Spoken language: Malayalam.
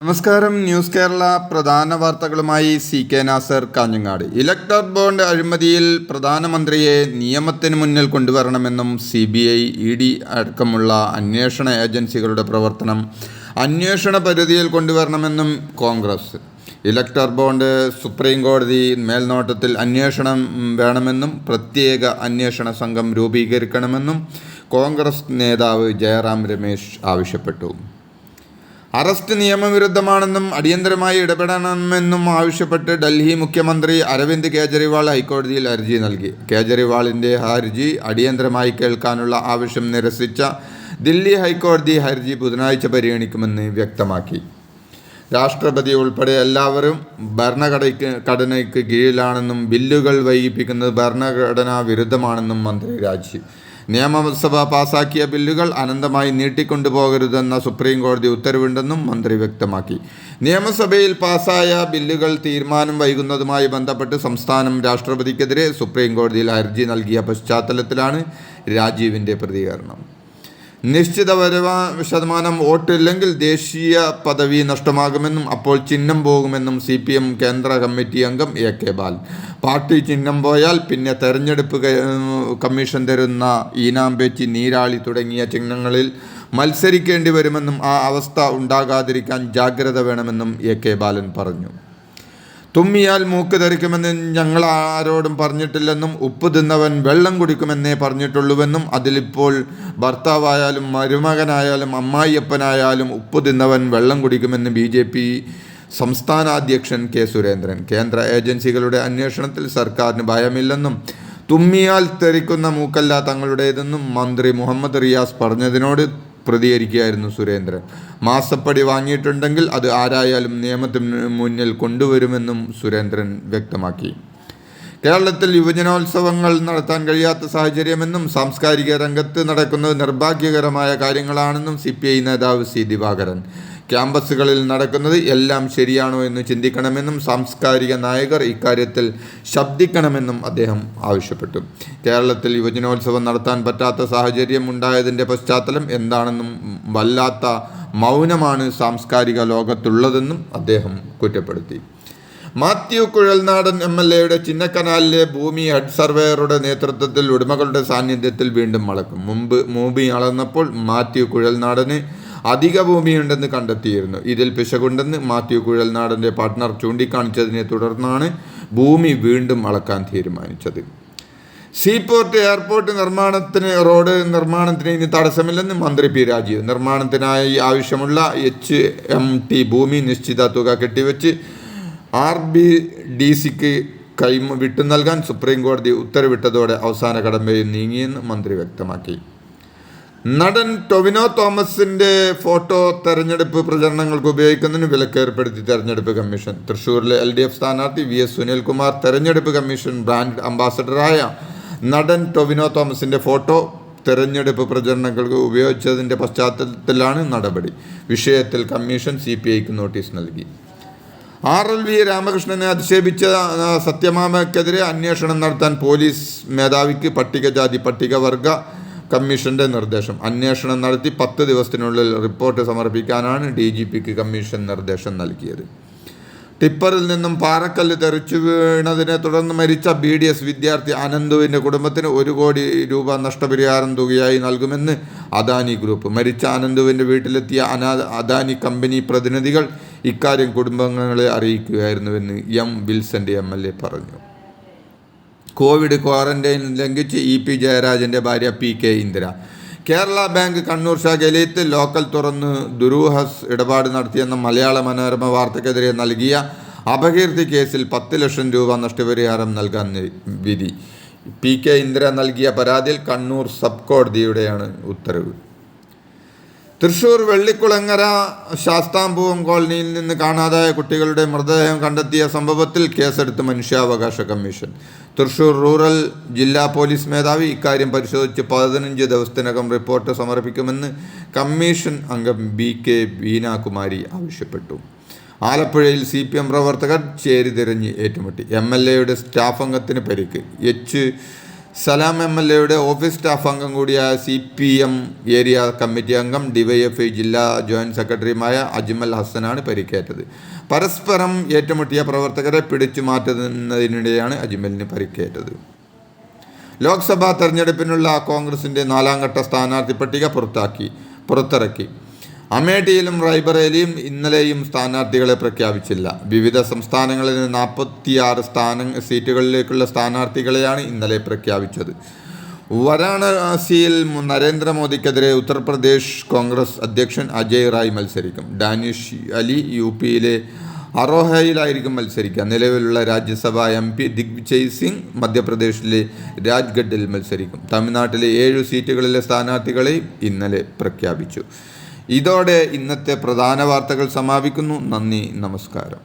നമസ്കാരം. ന്യൂസ് കേരള പ്രധാന വാർത്തകളുമായി CK Nasar, Kanhangad. Electoral bond അഴിമതിയിൽ പ്രധാനമന്ത്രിയെ നിയമത്തിന് മുന്നിൽ കൊണ്ടുവരണമെന്നും CBI, ED അടക്കമുള്ള അന്വേഷണ ഏജൻസികളുടെ പ്രവർത്തനം അന്വേഷണ പരിധിയിൽ കൊണ്ടുവരണമെന്നും കോൺഗ്രസ്. ഇലക്ടർ ബോണ്ട് സുപ്രീം കോടതി മേൽനോട്ടത്തിൽ അന്വേഷണം വേണമെന്നും പ്രത്യേക അന്വേഷണ സംഘം രൂപീകരിക്കണമെന്നും കോൺഗ്രസ് നേതാവ് ജയറാം രമേശ് ആവശ്യപ്പെട്ടു. അറസ്റ്റ് നിയമവിരുദ്ധമാണെന്നും അടിയന്തരമായി ഇടപെടണമെന്നും ആവശ്യപ്പെട്ട് ഡൽഹി മുഖ്യമന്ത്രി അരവിന്ദ് കെജ്രിവാൾ ഹൈക്കോടതിയിൽ ഹർജി നൽകി. കെജ്രിവാളിൻ്റെ ഹർജി അടിയന്തരമായി കേൾക്കാനുള്ള ആവശ്യം നിരസിച്ച ദില്ലി ഹൈക്കോടതി ഹർജി ബുധനാഴ്ച പരിഗണിക്കുമെന്ന് വ്യക്തമാക്കി. രാഷ്ട്രപതി ഉൾപ്പെടെ എല്ലാവരും ഭരണഘടനയ്ക്ക് കീഴിലാണെന്നും ബില്ലുകൾ വൈകിപ്പിക്കുന്നത് ഭരണഘടനാ വിരുദ്ധമാണെന്നും മന്ത്രി രാജി. നിയമസഭ പാസാക്കിയ ബില്ലുകൾ അനന്തമായി നീട്ടിക്കൊണ്ടുപോകരുതെന്ന സുപ്രീം കോടതി ഉത്തരവുണ്ടെന്നും മന്ത്രി വ്യക്തമാക്കി. നിയമസഭയിൽ പാസായ ബില്ലുകൾ തീരുമാനം വൈകുന്നതുമായി ബന്ധപ്പെട്ട് സംസ്ഥാനം രാഷ്ട്രപതിക്കെതിരെ സുപ്രീം കോടതിയിൽ ഹർജി നൽകിയ പശ്ചാത്തലത്തിലാണ് രാജീവിൻ്റെ പ്രതികരണം. നിശ്ചിത ശതമാനം വോട്ടില്ലെങ്കിൽ ദേശീയ പദവി നഷ്ടമാകുമെന്നും അപ്പോൾ ചിഹ്നം പോകുമെന്നും CPM കേന്ദ്ര കമ്മിറ്റി അംഗം AK ബാലൻ. പാർട്ടി ചിഹ്നം പോയാൽ പിന്നെ തെരഞ്ഞെടുപ്പ് കമ്മീഷൻ തരുന്ന ഈനാമ്പേച്ചി, നീരാളി തുടങ്ങിയ ചിഹ്നങ്ങളിൽ മത്സരിക്കേണ്ടി വരുമെന്നും ആ അവസ്ഥ ഉണ്ടാകാതിരിക്കാൻ ജാഗ്രത വേണമെന്നും AK ബാലൻ പറഞ്ഞു. തുമ്മിയാൽ മൂക്ക് ധരിക്കുമെന്ന് ഞങ്ങൾ ആരോടും പറഞ്ഞിട്ടില്ലെന്നും ഉപ്പ് തിന്നവൻ വെള്ളം കുടിക്കുമെന്നേ പറഞ്ഞിട്ടുള്ളൂവെന്നും അതിലിപ്പോൾ ഭർത്താവായാലും മരുമകനായാലും അമ്മായിയപ്പനായാലും ഉപ്പ് തിന്നവൻ വെള്ളം കുടിക്കുമെന്ന് BJP സംസ്ഥാന അധ്യക്ഷൻ K സുരേന്ദ്രൻ. കേന്ദ്ര ഏജൻസികളുടെ അന്വേഷണത്തിൽ സർക്കാരിന് ഭയമില്ലെന്നും തുമ്മിയാൽ തെറിക്കുന്ന മൂക്കല്ല തങ്ങളുടേതെന്നും മന്ത്രി മുഹമ്മദ് റിയാസ് പറഞ്ഞതിനോട് പ്രതികരിക്കുകയായിരുന്നു സുരേന്ദ്രൻ. മാസപ്പടി വാങ്ങിയിട്ടുണ്ടെങ്കിൽ അത് ആരായാലും നിയമത്തിന് മുന്നിൽ കൊണ്ടുവരുമെന്നും സുരേന്ദ്രൻ വ്യക്തമാക്കി. കേരളത്തിൽ യുവജനോത്സവങ്ങൾ നടത്താൻ കഴിയാത്ത സാഹചര്യമെന്നും സാംസ്കാരിക രംഗത്ത് നടക്കുന്നത് നിർഭാഗ്യകരമായ കാര്യങ്ങളാണെന്നും CPI നേതാവ് C ദിവാകരൻ. ക്യാമ്പസുകളിൽ നടക്കുന്നത് എല്ലാം ശരിയാണോ എന്ന് ചിന്തിക്കണമെന്നും സാംസ്കാരിക നായകർ ഇക്കാര്യത്തിൽ ശബ്ദിക്കണമെന്നും അദ്ദേഹം ആവശ്യപ്പെട്ടു. കേരളത്തിൽ യുവജനോത്സവം നടത്താൻ പറ്റാത്ത സാഹചര്യം ഉണ്ടായതിൻ്റെ പശ്ചാത്തലം എന്താണെന്നും വല്ലാത്ത മൗനമാണ് സാംസ്കാരിക ലോകത്തുള്ളതെന്നും അദ്ദേഹം കുറ്റപ്പെടുത്തി. മാത്യു കുഴൽനാടൻ MLAയുടെ ചിന്നക്കനാലിലെ ഭൂമി ഹെഡ് സർവേയറുടെ നേതൃത്വത്തിൽ ഉടമകളുടെ സാന്നിധ്യത്തിൽ വീണ്ടും അളക്കും. മുമ്പ് ഭൂമി അളന്നപ്പോൾ മാത്യു കുഴൽനാടന് അധിക ഭൂമിയുണ്ടെന്ന് കണ്ടെത്തിയിരുന്നു. ഇതിൽ പിശകുണ്ടെന്ന് മാത്യു കുഴൽനാടൻ്റെ പാർട്ട്ണർ ചൂണ്ടിക്കാണിച്ചതിനെ തുടർന്നാണ് ഭൂമി വീണ്ടും അളക്കാൻ തീരുമാനിച്ചത്. സീപോർട്ട് എയർപോർട്ട് റോഡ് നിർമ്മാണത്തിന് ഇനി തടസ്സമില്ലെന്ന് മന്ത്രി P രാജീവ്. നിർമ്മാണത്തിനായി ആവശ്യമുള്ള HMT ഭൂമി നിശ്ചിത തുക കെട്ടിവെച്ച് RBDCക്ക് വിട്ടു നൽകാൻ സുപ്രീം കോടതി ഉത്തരവിട്ടതോടെ അവസാന കടമ്പയും നീങ്ങിയെന്ന് മന്ത്രി വ്യക്തമാക്കി. നടൻ ടൊവിനോ തോമസിൻ്റെ ഫോട്ടോ തെരഞ്ഞെടുപ്പ് പ്രചരണങ്ങൾക്ക് ഉപയോഗിക്കുന്നതിന് വിലക്കേർപ്പെടുത്തി തെരഞ്ഞെടുപ്പ് കമ്മീഷൻ. തൃശ്ശൂരിലെ LDF സ്ഥാനാർത്ഥി VS സുനിൽകുമാർ തെരഞ്ഞെടുപ്പ് കമ്മീഷൻ ബ്രാൻഡ് അംബാസഡറായ നടൻ ടൊവിനോ തോമസിൻ്റെ ഫോട്ടോ തെരഞ്ഞെടുപ്പ് പ്രചരണങ്ങൾക്ക് ഉപയോഗിച്ചതിൻ്റെ പശ്ചാത്തലത്തിലാണ് നടപടി. വിഷയത്തിൽ കമ്മീഷൻ CPIക്ക് നോട്ടീസ് നൽകി. RLV രാമകൃഷ്ണനെ അധിക്ഷേപിച്ച സത്യഭാമയ്ക്കെതിരെ അന്വേഷണം നടത്താൻ പോലീസ് മേധാവിക്ക് പട്ടികജാതി പട്ടികവർഗ കമ്മീഷന്റെ നിർദ്ദേശം. അന്വേഷണം നടത്തി 10 ദിവസത്തിനുള്ളിൽ റിപ്പോർട്ട് സമർപ്പിക്കാനാണ് DGPക്ക് കമ്മീഷൻ നിർദ്ദേശം നൽകിയത്. ടിപ്പറിൽ നിന്നും പാറക്കല്ല് തെറിച്ചു വീണതിനെ തുടർന്ന് മരിച്ച BDS വിദ്യാർത്ഥി അനന്തുവിൻ്റെ കുടുംബത്തിന് 1 കോടി രൂപ നഷ്ടപരിഹാരം തുകയായി നൽകുമെന്ന് അദാനി ഗ്രൂപ്പ്. മരിച്ച അനന്തുവിൻ്റെ വീട്ടിലെത്തിയ അദാനി കമ്പനി പ്രതിനിധികൾ ഇക്കാര്യം കുടുംബാംഗങ്ങളെ അറിയിക്കുകയായിരുന്നുവെന്ന് M വിൽസൻ്റെ MLA പറഞ്ഞു. കോവിഡ് ക്വാറന്റൈൻ ലംഘിച്ച് EP ജയരാജൻ്റെ ഭാര്യ PK ഇന്ദിര. കേരള ബാങ്ക് കണ്ണൂർ ശാഖയിലേക്ക് ലോക്കൽ തുറന്ന് ദുരൂഹ ഇടപാട് നടത്തിയെന്ന മലയാള മനോരമ വാർത്തയ്ക്കെതിരെ നൽകിയ അപകീർത്തി കേസിൽ 10 ലക്ഷം രൂപ നഷ്ടപരിഹാരം നൽകാൻ വിധി. PK ഇന്ദിര നൽകിയ പരാതിയിൽ കണ്ണൂർ സബ് കോടതിയുടെയാണ് ഉത്തരവ്. തൃശ്ശൂർ വെള്ളിക്കുളങ്ങര ശാസ്താംപൂവം കോളനിയിൽ നിന്ന് കാണാതായ കുട്ടികളുടെ മൃതദേഹം കണ്ടെത്തിയ സംഭവത്തിൽ കേസെടുത്ത് മനുഷ്യാവകാശ കമ്മീഷൻ. തൃശ്ശൂർ റൂറൽ ജില്ലാ പോലീസ് മേധാവി ഇക്കാര്യം പരിശോധിച്ച് 15 ദിവസത്തിനകം റിപ്പോർട്ട് സമർപ്പിക്കുമെന്ന് കമ്മീഷൻ അംഗം BK ബീനാകുമാരി ആവശ്യപ്പെട്ടു. ആലപ്പുഴയിൽ CPM പ്രവർത്തകർ ചേരിതിരിഞ്ഞ് ഏറ്റുമുട്ടി. MLAയുടെ സ്റ്റാഫ് അംഗത്തിന് പരിക്ക്. സലാം MLAയുടെ ഓഫീസ് സ്റ്റാഫ് അംഗം കൂടിയായ CPM ഏരിയ കമ്മിറ്റി അംഗം DYFI ജില്ലാ ജോയിന്റ് സെക്രട്ടറിയുമായ അജ്മൽ ഹസനാണ് പരിക്കേറ്റത്. പരസ്പരം ഏറ്റുമുട്ടിയ പ്രവർത്തകരെ പിടിച്ചു മാറ്റുന്നതിനിടെയാണ് അജ്മലിന് പരിക്കേറ്റത്. ലോക്സഭാ തെരഞ്ഞെടുപ്പിനുള്ള കോൺഗ്രസിൻ്റെ 4ാം ഘട്ട സ്ഥാനാർത്ഥി പട്ടിക പുറത്തിറക്കി. അമേഠിയിലും റായ്ബറേലിയും ഇന്നലെയും സ്ഥാനാർത്ഥികളെ പ്രഖ്യാപിച്ചില്ല. വിവിധ സംസ്ഥാനങ്ങളിൽ 46 സീറ്റുകളിലേക്കുള്ള സ്ഥാനാർത്ഥികളെയാണ് ഇന്നലെ പ്രഖ്യാപിച്ചത്. വാരാണസിയിൽ നരേന്ദ്രമോദിക്കെതിരെ ഉത്തർപ്രദേശ് കോൺഗ്രസ് അധ്യക്ഷൻ അജയ് റായ് മത്സരിക്കും. ഡാനിഷ് അലി UPയിലെ അറോഹയിലായിരിക്കും മത്സരിക്കുക. നിലവിലുള്ള രാജ്യസഭാ MP ദിഗ്വിജയ് സിംഗ് മധ്യപ്രദേശിലെ രാജ്ഗഡിൽ മത്സരിക്കും. തമിഴ്നാട്ടിലെ 7 സീറ്റുകളിലെ സ്ഥാനാർത്ഥികളെ ഇന്നലെ പ്രഖ്യാപിച്ചു. ഇതോടെ ഇന്നത്തെ പ്രധാന വാർത്തകൾ സമാപിക്കുന്നു. നന്ദി, നമസ്കാരം.